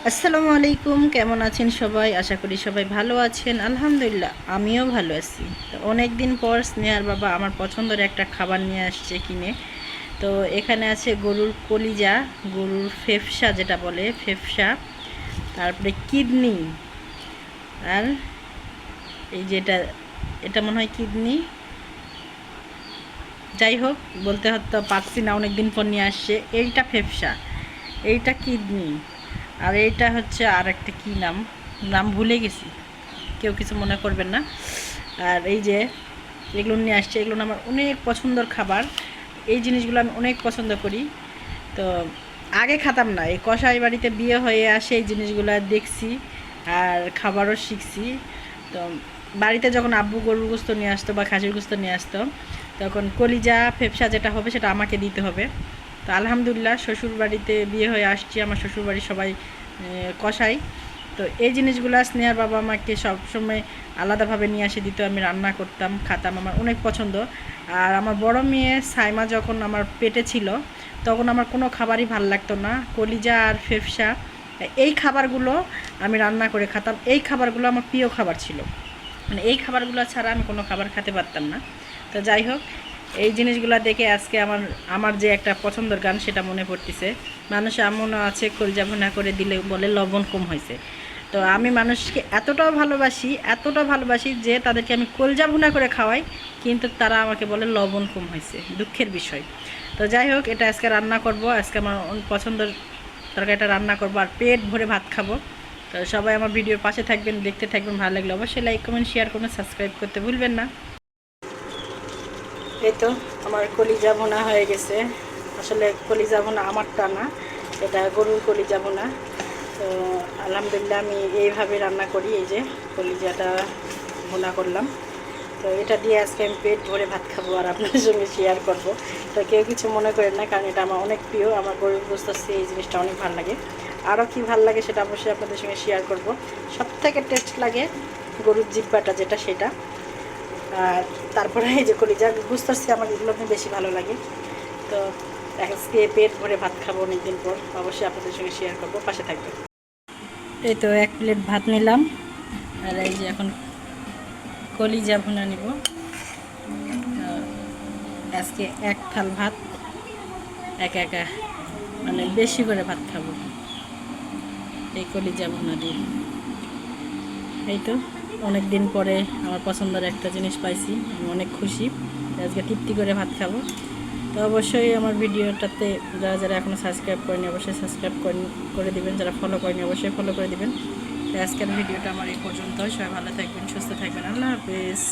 আসসালামু আলাইকুম, কেমন আছেন সবাই? আশা করি সবাই ভালো আছেন। আলহামদুলিল্লাহ আমিও ভালো আছি। তো অনেক দিন পর স্নেহার বাবা আমার পছন্দের একটা খাবার নিয়ে আসছে কিনে। তো এখানে আছে গরুর কলিজা, গরুর ফেফসা যেটা বলে ফেফসা, তারপরে কিডনি, আর এই যেটা এটা মনে হয় কিডনি, যাই হোক বলতে হয়তো পারছি না, অনেক দিন পর নিয়ে আসছে। এইটা ফেফসা, এইটা কিডনি, আর এইটা হচ্ছে আর একটা কী নাম, নাম ভুলে গেছি, কেউ কিছু মনে করবেন না। আর এই যে এগুলো নিয়ে আসছে, এগুলো আমার অনেক পছন্দের খাবার। এই জিনিসগুলো আমি অনেক পছন্দ করি। তো আগে খাতাম না, এই কসাই বাড়িতে বিয়ে হয়ে আসে এই জিনিসগুলো দেখছি আর খাবারও শিখছি। তো বাড়িতে যখন আব্বু গরুর গোস্ত নিয়ে আসতো বা খাসির গোস্ত নিয়ে আসতো, তখন কলিজা ফেফসা যেটা হবে সেটা আমাকে দিতে হবে। তো আলহামদুলিল্লাহ শ্বশুর বাড়িতে বিয়ে হয়ে আসছি, আমার শ্বশুরবাড়ির সবাই কসাই। তো এই জিনিসগুলো স্নেহার বাবা আমাকে সবসময় আলাদাভাবে নিয়ে এসে দিত, আমি রান্না করতাম, খাতাম, আমার অনেক পছন্দ। আর আমার বড় মেয়ে সাইমা যখন আমার পেটে ছিল, তখন আমার কোনো খাবারই ভাল লাগতো না। কলিজা আর ফেফসা এই খাবারগুলো আমি রান্না করে খাতাম, এই খাবারগুলো আমার প্রিয় খাবার ছিল। মানে এই খাবারগুলো ছাড়া আমি কোনো খাবার খেতে পারতাম না। তো যাই হোক, এই জিনিসগুলো দেখে আজকে আমার আমার যে একটা পছন্দের গান সেটা মনে পড়তেছে। মানুষ এমনও আছে কলজা ভুনা করে দিলে বলে লবণ কম হয়েছে। তো আমি মানুষকে এতটাও ভালোবাসি যে তাদেরকে আমি কলজা ভুনা করে খাওয়াই, কিন্তু তারা আমাকে বলে লবণ কম হয়েছে, দুঃখের বিষয়। তো যাই হোক, এটা আজকে রান্না করব, আজকে আমার পছন্দের তরকারিটা রান্না করব আর পেট ভরে ভাত খাবো। তো সবাই আমার ভিডিওর পাশে থাকবেন, দেখতে থাকবেন, ভালো লাগলে অবশ্যই লাইক কমেন্ট শেয়ার করবেন, সাবস্ক্রাইব করতে ভুলবেন না। এই তো আমার কলিজা ভুনা হয়ে গেছে। আসলে কলিজা ভুনা আমারটা না, এটা গরুর কলিজা ভুনা। তো আলহামদুলিল্লাহ আমি এইভাবে রান্না করি, এই যে কলিজাটা ভুনা করলাম। তো এটা দিয়ে আজকে আমি পেট ভরে ভাত খাবো আর আপনাদের সঙ্গে শেয়ার করব। তো কেউ কিছু মনে করেন না, কারণ এটা আমার অনেক প্রিয়, আমার গরুর গোস্ত এই জিনিসটা অনেক ভালো লাগে। আরও কি ভালো লাগে সেটা অবশ্যই আপনাদের সঙ্গে শেয়ার করব। সবথেকে টেস্ট লাগে গরুর জিব্বাটা যেটা, সেটা। আর তারপরে এই যে কলিজা বুঝতেছি আমার এগুলো বেশি ভালো লাগে। তো আজকে পেট ভরে ভাত খাবো অনেকদিন পর, অবশ্যই আপনাদের সঙ্গে শেয়ার করবো, পাশে থাকবে। এই তো 1 প্লেট ভাত নিলাম, আর এই যে এখন কলিজা ভুনা নিব। আজকে এক থাল ভাত, একা একা মানে বেশি করে ভাত খাবো এই কলিজা ভুনা দিয়ে। এই তো অনেক দিন পরে আমার পছন্দের একটা জিনিস পাইছি, আমি অনেক খুশি। আজকে তৃপ্তি করে ভাত খাবো। তো অবশ্যই আমার ভিডিওটাতে যারা যারা এখনও সাবস্ক্রাইব করেনি অবশ্যই সাবস্ক্রাইব করে দিবেন, যারা ফলো করেনি অবশ্যই ফলো করে দিবেন। তো আজকের ভিডিওটা আমার এই পর্যন্ত। সবাই ভালো থাকবেন, সুস্থ থাকবেন, আল্লাহ হাফেজ।